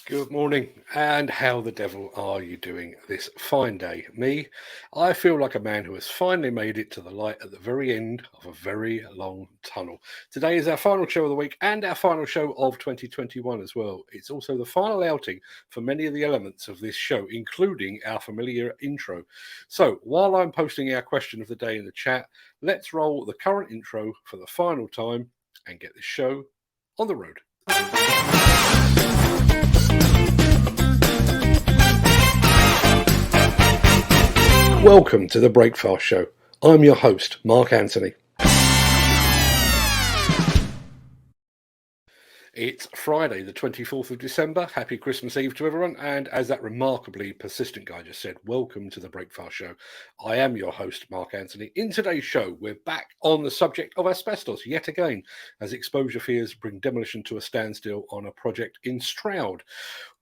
Good morning, and how the devil are you doing this fine day? Me, I feel like a man who has finally made it to the light at the very end of a very long tunnel. Today is our final show of the week and our final show of 2021 as well. It's also the final outing for many of the elements of this show, including our familiar intro. So, while I'm posting our question of the day in the chat, let's roll the current intro for the final time and get this show on the road. Welcome to the Breakfast Show. I'm your host, Mark Anthony. It's Friday, the 24th of December. Happy Christmas Eve to everyone. And as that remarkably persistent guy just said, welcome to the Breakfast Show. I am your host, Mark Anthony. In today's show, we're back on the subject of asbestos yet again, as exposure fears bring demolition to a standstill on a project in Stroud.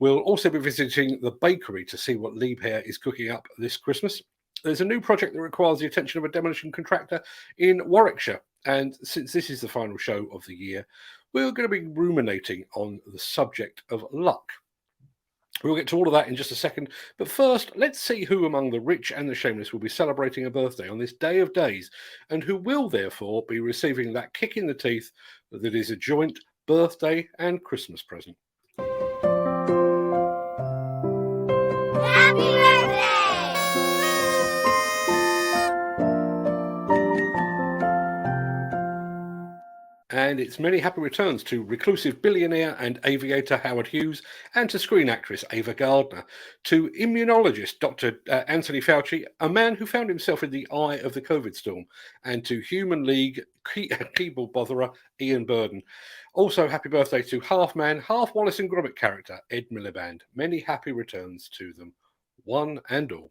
We'll also be visiting the bakery to see what Liebherr is cooking up this Christmas. There's a new project that requires the attention of a demolition contractor in Warwickshire. And since this is the final show of the year, we're going to be ruminating on the subject of luck. We'll get to all of that in just a second. But first, let's see who among the rich and the shameless will be celebrating a birthday on this day of days, and who will therefore be receiving that kick in the teeth that is a joint birthday and Christmas present. Happy birthday! And it's many happy returns to reclusive billionaire and aviator Howard Hughes, and to screen actress Ava Gardner, to immunologist Dr. Anthony Fauci, a man who found himself in the eye of the COVID storm, and to Human League keyboard botherer Ian Burden. Also, happy birthday to half man, half Wallace and Gromit character Ed Miliband. Many happy returns to them, one and all.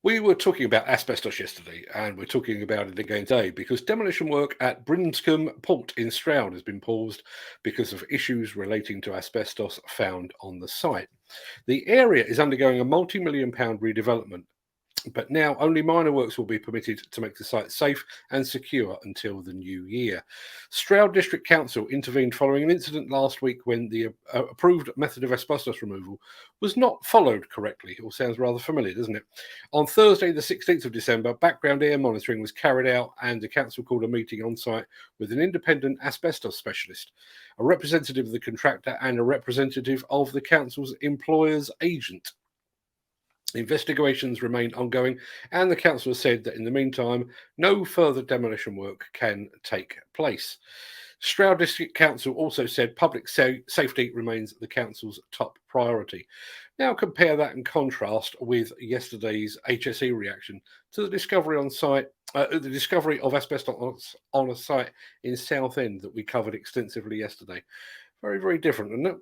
We were talking about asbestos yesterday, and we're talking about it again today because demolition work at Brinscombe Port in Stroud has been paused because of issues relating to asbestos found on the site. The area is undergoing a multi-million-pound redevelopment, but now only minor works will be permitted to make the site safe and secure until the new year. Stroud District Council intervened following an incident last week when the approved method of asbestos removal was not followed correctly. It all sounds rather familiar, doesn't it? On Thursday, the 16th of December, background air monitoring was carried out and the council called a meeting on site with an independent asbestos specialist, a representative of the contractor and a representative of the council's employer's agent. Investigations remain ongoing, and the council has said that in the meantime, no further demolition work can take place. Stroud District Council also said public safety remains the council's top priority. Now compare that and contrast with yesterday's HSE reaction to the discovery on site, the discovery of asbestos on a site in Southend that we covered extensively yesterday. Very, very different, isn't it?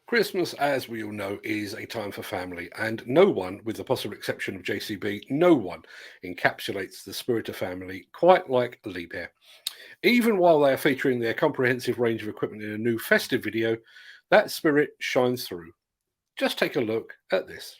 Christmas, as we all know, is a time for family, and no one, with the possible exception of JCB, no one encapsulates the spirit of family quite like Liebherr. Even while they are featuring their comprehensive range of equipment in a new festive video, that spirit shines through. Just take a look at this.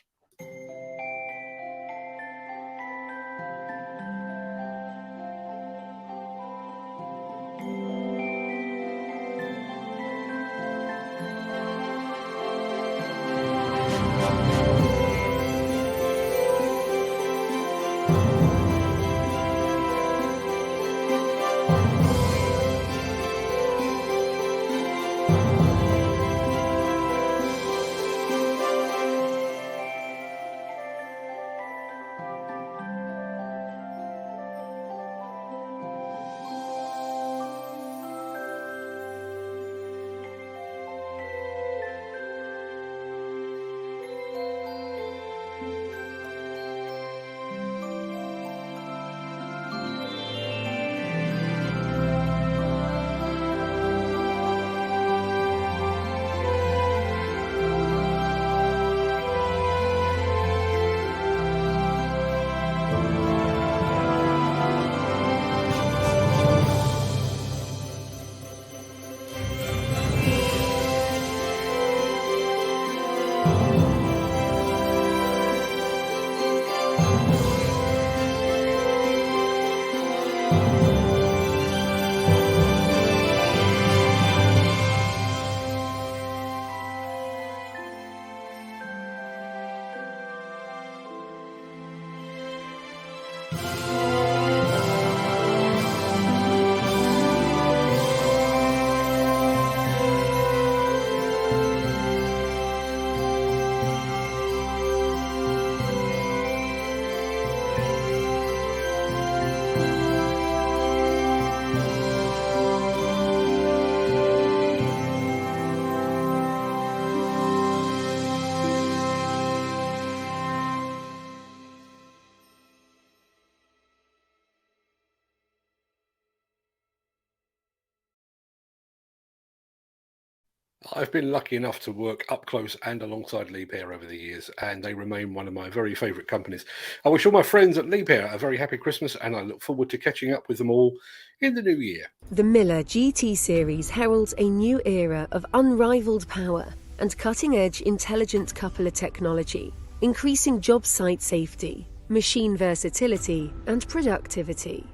I've been lucky enough to work up close and alongside Liebherr over the years, and they remain one of my very favourite companies. I wish all my friends at Liebherr a very happy Christmas, and I look forward to catching up with them all in the new year. The Miller GT series heralds a new era of unrivaled power and cutting-edge intelligent coupler technology, increasing job site safety, machine versatility, and productivity.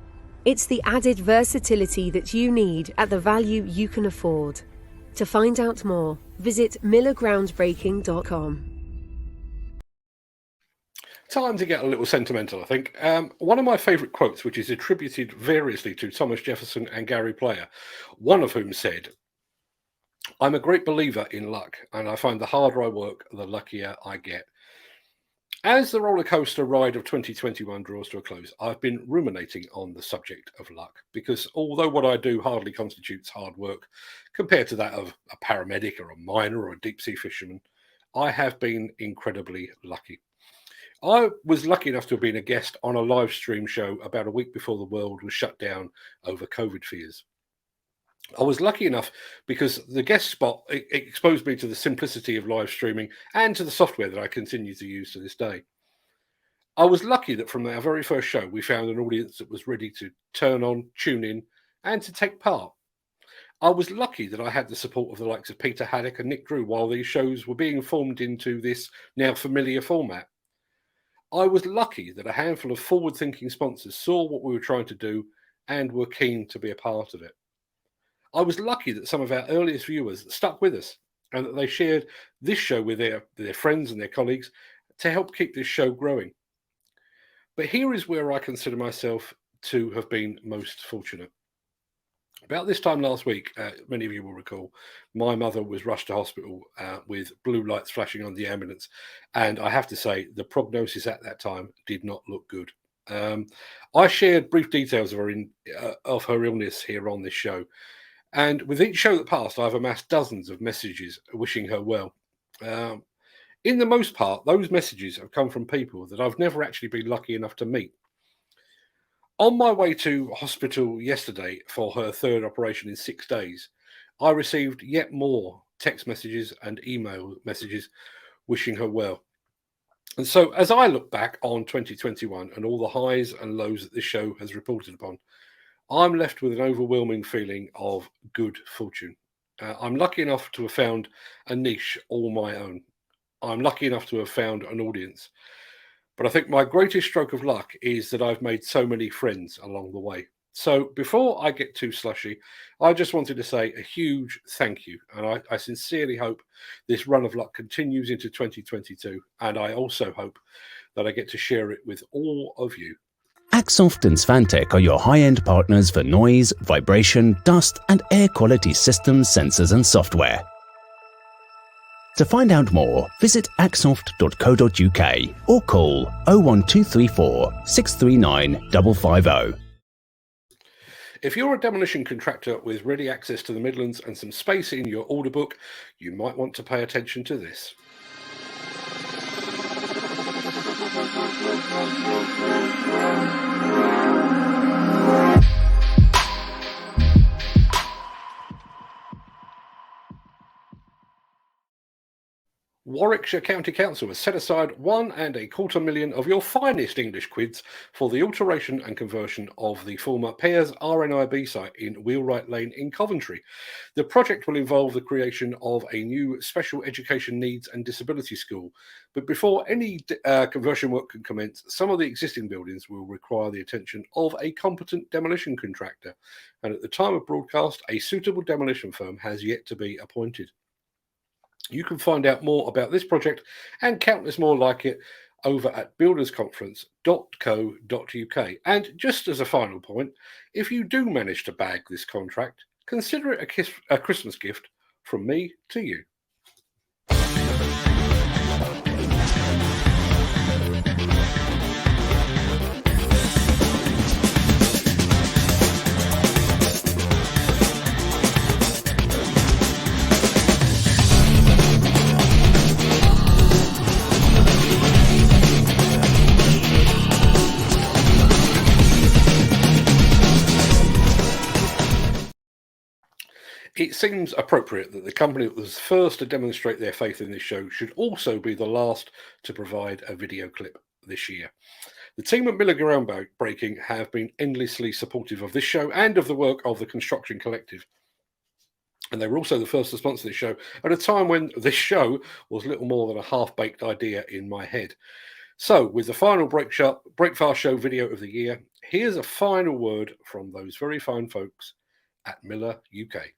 It's the added versatility that you need at the value you can afford. To find out more, visit millergroundbreaking.com. Time to get a little sentimental, I think. One of my favourite quotes, which is attributed variously to Thomas Jefferson and Gary Player, one of whom said, "I'm a great believer in luck, and I find the harder I work, the luckier I get." As the roller coaster ride of 2021 draws to a close, I've been ruminating on the subject of luck, because although what I do hardly constitutes hard work compared to that of a paramedic or a miner or a deep sea fisherman, I have been incredibly lucky. I was lucky enough to have been a guest on a live stream show about a week before the world was shut down over COVID fears. I was lucky enough because the guest spot exposed me to the simplicity of live streaming and to the software that I continue to use to this day. I was lucky that from our very first show, we found an audience that was ready to turn on, tune in, and to take part. I was lucky that I had the support of the likes of Peter Haddock and Nick Drew while these shows were being formed into this now familiar format. I was lucky that a handful of forward-thinking sponsors saw what we were trying to do and were keen to be a part of it. I was lucky that some of our earliest viewers stuck with us and that they shared this show with their friends and their colleagues to help keep this show growing. But here is where I consider myself to have been most fortunate. About this time last week, many of you will recall, my mother was rushed to hospital with blue lights flashing on the ambulance. And I have to say, the prognosis at that time did not look good. I shared brief details of her illness here on this show. And with each show that passed, I've amassed dozens of messages wishing her well. In the most part, those messages have come from people that I've never actually been lucky enough to meet. On my way to hospital yesterday for her third operation in 6 days, I received yet more text messages and email messages wishing her well. And so as I look back on 2021 and all the highs and lows that this show has reported upon, I'm left with an overwhelming feeling of good fortune. I'm lucky enough to have found a niche all my own. I'm lucky enough to have found an audience. But I think my greatest stroke of luck is that I've made so many friends along the way. So before I get too slushy, I just wanted to say a huge thank you. And I sincerely hope this run of luck continues into 2022. And I also hope that I get to share it with all of you. Axoft and Svantec are your high-end partners for noise, vibration, dust and air quality systems, sensors and software. To find out more, visit axoft.co.uk or call 01234 639 550. If you're a demolition contractor with ready access to the Midlands and some space in your order book, you might want to pay attention to this. Warwickshire County Council has set aside £1.25 million of your finest English quids for the alteration and conversion of the former Pears RNIB site in Wheelwright Lane in Coventry. The project will involve the creation of a new special education needs and disability school. But before any conversion work can commence, some of the existing buildings will require the attention of a competent demolition contractor. And at the time of broadcast, a suitable demolition firm has yet to be appointed. You can find out more about this project and countless more like it over at buildersconference.co.uk. And just as a final point, if you do manage to bag this contract, consider it a Christmas gift from me to you. It seems appropriate that the company that was first to demonstrate their faith in this show should also be the last to provide a video clip this year. The team at Miller Groundbreaking have been endlessly supportive of this show and of the work of the Construction Collective. And they were also the first to sponsor this show at a time when this show was little more than a half-baked idea in my head. So, with the final Breakfast Show video of the year, here's a final word from those very fine folks at Miller UK.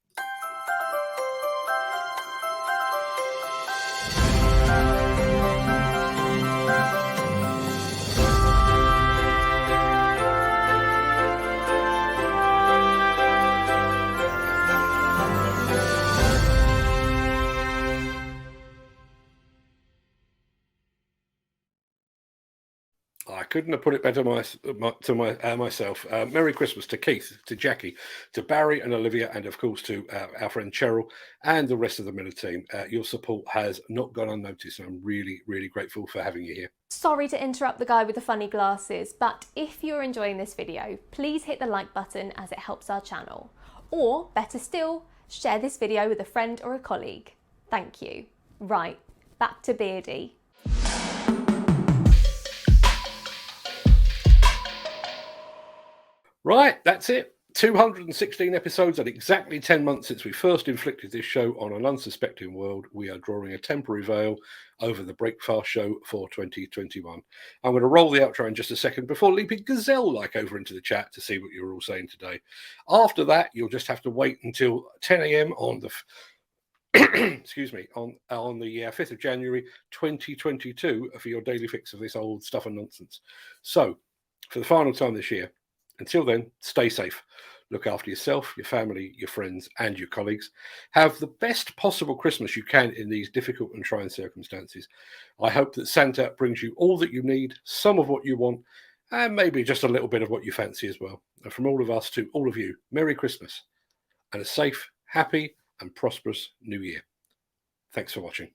I couldn't have put it better myself. Merry Christmas to Keith, to Jackie, to Barry and Olivia, and of course to our friend Cheryl and the rest of the Miller team. Your support has not gone unnoticed, and I'm really, really grateful for having you here. Sorry to interrupt the guy with the funny glasses, but if you're enjoying this video, please hit the like button as it helps our channel. Or, better still, share this video with a friend or a colleague. Thank you. Right, back to Beardy. Right, that's it. 216 episodes and exactly 10 months since we first inflicted this show on an unsuspecting world. We are drawing a temporary veil over the Breakfast Show for 2021. I'm going to roll the outro in just a second before leaping gazelle-like over into the chat to see what you're all saying today. After that, you'll just have to wait until 10 a.m. on the excuse me, on the 5th of January 2022 for your daily fix of this old stuff and nonsense. So, for the final time this year, until then, stay safe. Look after yourself, your family, your friends, and your colleagues. Have the best possible Christmas you can in these difficult and trying circumstances. I hope that Santa brings you all that you need, some of what you want, and maybe just a little bit of what you fancy as well. And from all of us to all of you, Merry Christmas and a safe, happy, and prosperous New Year. Thanks for watching.